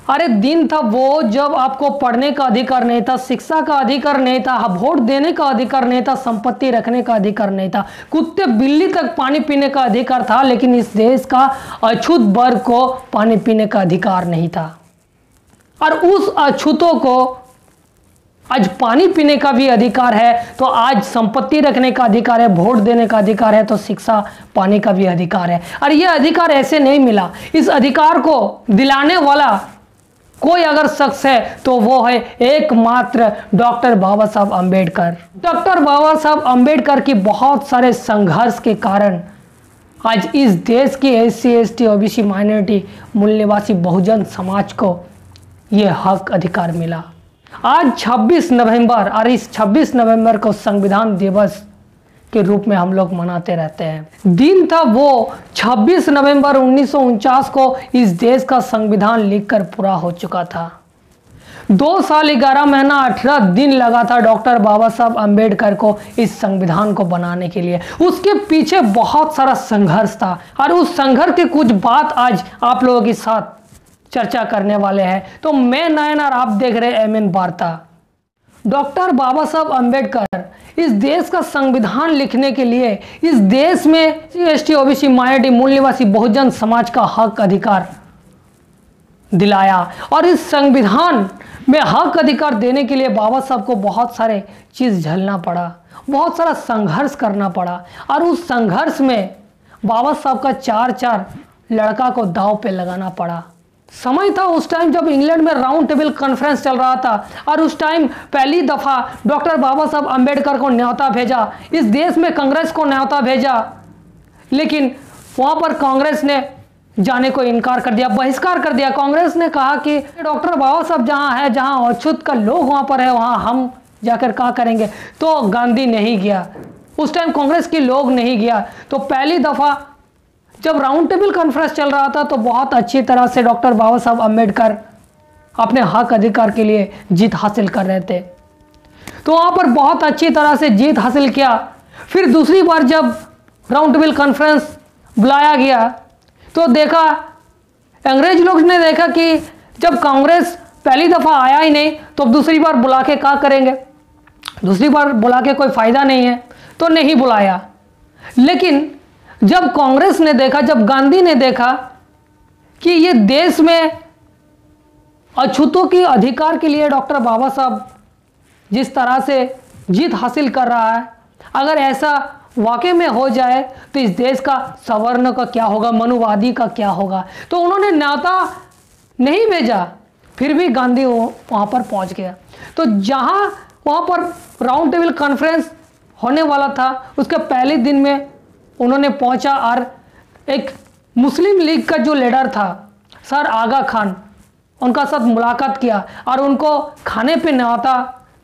अरे दिन था वो जब आपको पढ़ने का अधिकार नहीं था, शिक्षा का अधिकार नहीं था, वोट देने का अधिकार नहीं था, संपत्ति रखने का अधिकार नहीं था, कुत्ते बिल्ली तक पानी पीने का अधिकार था, लेकिन इस देश का अछूत वर्ग को पानी पीने का अधिकार नहीं था। और उस अछूतों को आज पानी पीने का भी अधिकार है, तो आज संपत्ति रखने का अधिकार है, वोट देने का अधिकार है, तो शिक्षा पाने का भी अधिकार है। और यह अधिकार ऐसे नहीं मिला। इस अधिकार को दिलाने वाला कोई अगर शख्स है तो वो है एकमात्र डॉक्टर बाबा साहब अम्बेडकर। डॉक्टर बाबा साहब अम्बेडकर की बहुत सारे संघर्ष के कारण आज इस देश की SC ST OBC माइनॉरिटी मूल निवासी बहुजन समाज को ये हक अधिकार मिला। आज 26 नवंबर, और इस 26 नवंबर को संविधान दिवस के रूप में हम लोग मनाते रहते हैं। दिन था वो 26 नवंबर 1949 को इस देश का संविधान लिखकर पूरा हो चुका था। 2 साल 11 महीना 18 दिन लगा था डॉक्टर बाबा साहब अम्बेडकर को इस संविधान को बनाने के लिए। उसके पीछे बहुत सारा संघर्ष था, और उस संघर्ष की कुछ बात आज आप लोगों के साथ चर्चा करने वाले हैं। तो मैं नयन और आप देख रहे MN वार्ता। डॉक्टर बाबा साहब अम्बेडकर इस देश का संविधान लिखने के लिए इस देश में SC ST OBC माइनॉरिटी मूल निवासी बहुजन समाज का हक अधिकार दिलाया। और इस संविधान में हक अधिकार देने के लिए बाबा साहब को बहुत सारे चीज़ झेलना पड़ा, बहुत सारा संघर्ष करना पड़ा। और उस संघर्ष में बाबा साहब का 4 लड़का को दांव पे लगाना पड़ा। समय था उस टाइम जब इंग्लैंड में राउंड टेबल कॉन्फ्रेंस चल रहा था, और उस टाइम पहली दफ़ा डॉक्टर बाबा साहब अम्बेडकर को न्योता भेजा, इस देश में कांग्रेस को न्योता भेजा, लेकिन वहाँ पर कांग्रेस ने जाने को इनकार कर दिया, बहिष्कार कर दिया। कांग्रेस ने कहा कि डॉक्टर बाबा साहब जहाँ है, जहाँ अछूत का लोग वहाँ पर है, वहाँ हम जाकर क्या करेंगे। तो गांधी नहीं गया, उस टाइम कांग्रेस के लोग नहीं गया। तो पहली दफ़ा जब राउंड टेबल कॉन्फ्रेंस चल रहा था तो बहुत अच्छी तरह से डॉक्टर बाबा साहब अम्बेडकर अपने हक अधिकार के लिए जीत हासिल कर रहे थे। तो वहाँ पर बहुत अच्छी तरह से जीत हासिल किया। फिर दूसरी बार जब राउंड टेबल कॉन्फ्रेंस बुलाया गया तो देखा, अंग्रेज लोग ने देखा कि जब कांग्रेस पहली दफ़ा आया ही नहीं तो दूसरी बार बुला के क्या करेंगे, दूसरी बार बुला के कोई फ़ायदा नहीं है, तो नहीं बुलाया। लेकिन जब कांग्रेस ने देखा, जब गांधी ने देखा कि ये देश में अछूतों की अधिकार के लिए डॉक्टर बाबा साहब जिस तरह से जीत हासिल कर रहा है, अगर ऐसा वाकई में हो जाए तो इस देश का सवर्ण का क्या होगा, मनुवादी का क्या होगा। तो उन्होंने न्योता नहीं भेजा, फिर भी गांधी वहाँ पर पहुँच गया। तो जहाँ वहाँ पर राउंड टेबल कॉन्फ्रेंस होने वाला था, उसके पहले दिन में उन्होंने पहुंचा और एक मुस्लिम लीग का जो लीडर था सर आगा खान, उनका साथ मुलाकात किया और उनको खाने पे न्योता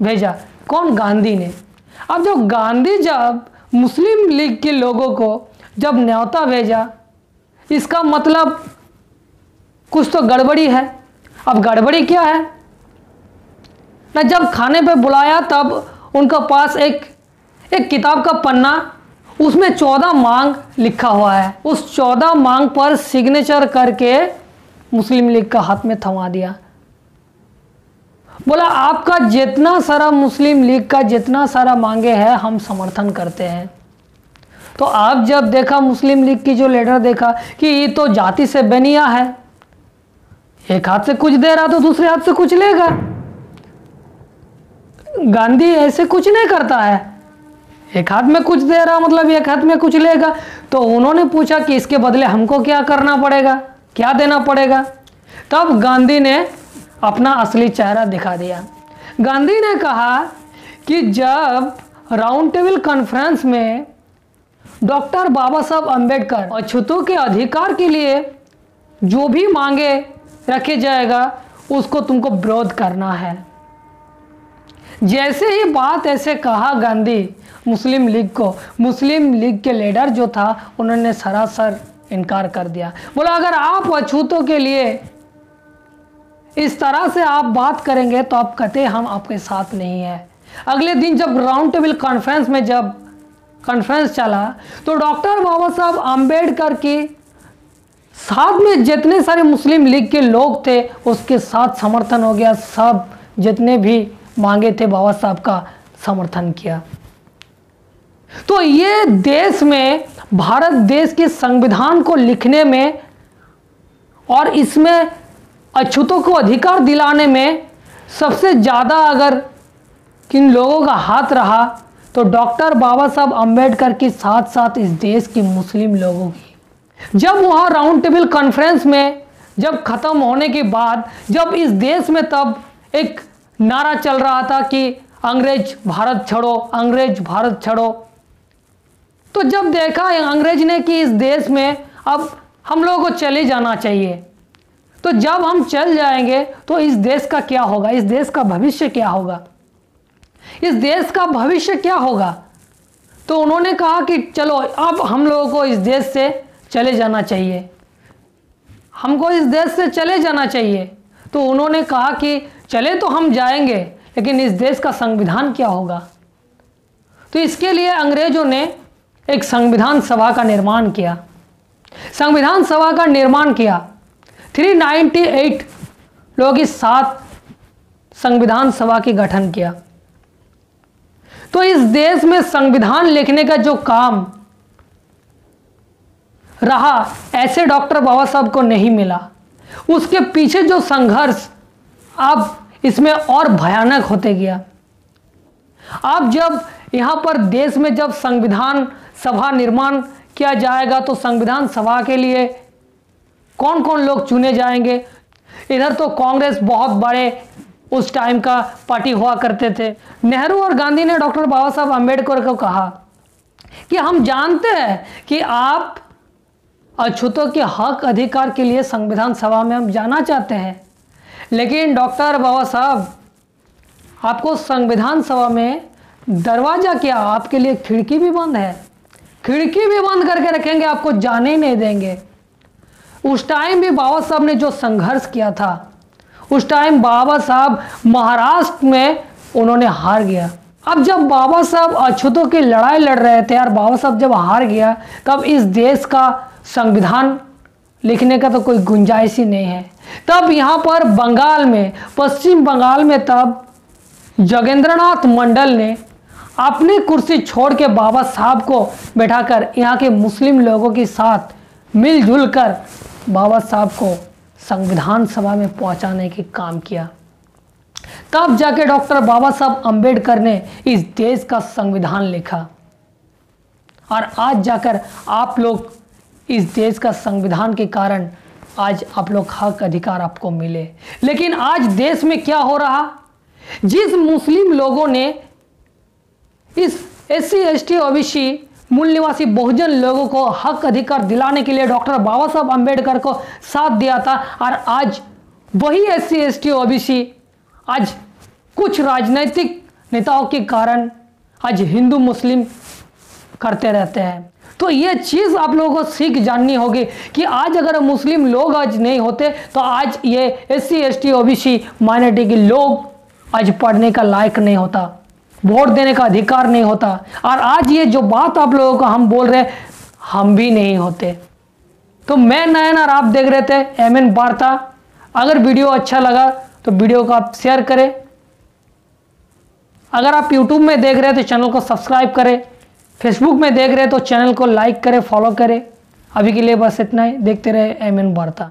भेजा। कौन? गांधी ने। अब जो गांधी जब मुस्लिम लीग के लोगों को जब न्योता भेजा, इसका मतलब कुछ तो गड़बड़ी है। अब गड़बड़ी क्या है ना, जब खाने पे बुलाया तब उनका पास एक किताब का पन्ना, उसमें 14 मांग लिखा हुआ है। उस 14 मांग पर सिग्नेचर करके मुस्लिम लीग का हाथ में थमा दिया। बोला आपका जितना सारा मुस्लिम लीग का जितना सारा मांगे हैं हम समर्थन करते हैं। तो आप जब देखा मुस्लिम लीग की जो लीडर देखा कि ये तो जाति से बेनिया है, एक हाथ से कुछ दे रहा तो दूसरे हाथ से कुछ लेगा। गांधी ऐसे कुछ नहीं करता है, एक हाथ में कुछ दे रहा मतलब एक हाथ में कुछ लेगा। तो उन्होंने पूछा कि इसके बदले हमको क्या करना पड़ेगा, क्या देना पड़ेगा। तब गांधी ने अपना असली चेहरा दिखा दिया। गांधी ने कहा कि जब राउंड टेबल कॉन्फ्रेंस में डॉक्टर बाबा साहब अम्बेडकर अछूतों के अधिकार के लिए जो भी मांगे रखे जाएगा उसको तुमको विरोध करना है। जैसे ही बात ऐसे कहा गांधी मुस्लिम लीग को, मुस्लिम लीग के लीडर जो था उन्होंने सरासर इनकार कर दिया। बोला अगर आप अछूतों के लिए इस तरह से आप बात करेंगे तो आप कहते हम आपके साथ नहीं है। अगले दिन जब राउंड टेबल कॉन्फ्रेंस में जब कॉन्फ्रेंस चला तो डॉक्टर बाबा साहब आम्बेडकर की साथ में जितने सारे मुस्लिम लीग के लोग थे उसके साथ समर्थन हो गया, सब जितने भी मांगे थे बाबा साहब का समर्थन किया। तो ये देश में, भारत देश के संविधान को लिखने में और इसमें अछूतों को अधिकार दिलाने में सबसे ज़्यादा अगर किन लोगों का हाथ रहा तो डॉक्टर बाबा साहब अम्बेडकर के साथ साथ इस देश के मुस्लिम लोगों की। जब वहाँ राउंड टेबल कॉन्फ्रेंस में जब ख़त्म होने के बाद जब इस देश में तब एक नारा चल रहा था कि अंग्रेज भारत छोड़ो, अंग्रेज भारत छोड़ो, तो जब देखा अंग्रेज ने कि इस देश में अब हम लोगों को चले जाना चाहिए, तो जब हम चल जाएंगे तो इस देश का क्या होगा, इस देश का भविष्य क्या होगा, इस देश का भविष्य क्या होगा। तो उन्होंने कहा कि चलो अब हम लोगों को इस देश से चले जाना चाहिए, हमको इस देश से चले जाना चाहिए। तो उन्होंने कहा कि चले तो हम जाएंगे, लेकिन इस देश का संविधान क्या होगा। तो इसके लिए अंग्रेजों ने एक संविधान सभा का निर्माण किया। संविधान सभा का निर्माण किया 398 लोगों के साथ संविधान सभा की गठन किया। तो इस देश में संविधान लिखने का जो काम रहा ऐसे डॉक्टर बाबा साहब को नहीं मिला। उसके पीछे जो संघर्ष अब इसमें और भयानक होते गया। अब जब यहाँ पर देश में जब संविधान सभा निर्माण किया जाएगा तो संविधान सभा के लिए कौन कौन लोग चुने जाएंगे। इधर तो कांग्रेस बहुत बड़े उस टाइम का पार्टी हुआ करते थे। नेहरू और गांधी ने डॉक्टर बाबा साहब अम्बेडकर को कहा कि हम जानते हैं कि आप अछूतों के हक अधिकार के लिए संविधान सभा में हम जाना चाहते हैं, लेकिन डॉक्टर बाबा साहब आपको संविधान सभा में दरवाज़ा क्या, आपके लिए खिड़की भी बंद है, खिड़की भी बंद करके रखेंगे, आपको जाने ही नहीं देंगे। उस टाइम भी बाबा साहब ने जो संघर्ष किया था, उस टाइम बाबा साहब महाराष्ट्र में उन्होंने हार गया। अब जब बाबा साहब अछूतों की लड़ाई लड़ रहे थे और बाबा साहब जब हार गया तब इस देश का संविधान लिखने का तो कोई गुंजाइश ही नहीं है। तब यहाँ पर बंगाल में, पश्चिम बंगाल में तब जोगेंद्रनाथ मंडल ने अपनी कुर्सी छोड़ के बाबा साहब को बैठाकर यहाँ के मुस्लिम लोगों के साथ मिलजुल कर बाबा साहब को संविधान सभा में पहुँचाने के काम किया। तब जाके डॉक्टर बाबा साहब अम्बेडकर ने इस देश का संविधान लिखा और आज जाकर आप लोग इस देश का संविधान के कारण आज आप लोग हक अधिकार आपको मिले। लेकिन आज देश में क्या हो रहा, जिस मुस्लिम लोगों ने इस SC ST OBC मूल निवासी बहुजन लोगों को हक अधिकार दिलाने के लिए डॉक्टर बाबा साहब अम्बेडकर को साथ दिया था, और आज वही SC ST OBC आज कुछ राजनीतिक नेताओं के कारण आज हिंदू मुस्लिम करते रहते हैं। तो ये चीज़ आप लोगों को सीख जाननी होगी कि आज अगर मुस्लिम लोग आज नहीं होते तो आज ये SC ST OBC माइनॉरिटी के लोग आज पढ़ने का लायक नहीं होता, वोट देने का अधिकार नहीं होता, और आज ये जो बात आप लोगों को हम बोल रहे हैं हम भी नहीं होते। तो मैं नयन और आप देख रहे थे MN वार्ता। अगर वीडियो अच्छा लगा तो वीडियो को आप शेयर करें। अगर आप YouTube में देख रहे हैं तो चैनल को सब्सक्राइब करें, फेसबुक में देख रहे हैं तो चैनल को लाइक करें, फॉलो करें। अभी के लिए बस इतना ही। देखते रहे MN वार्ता।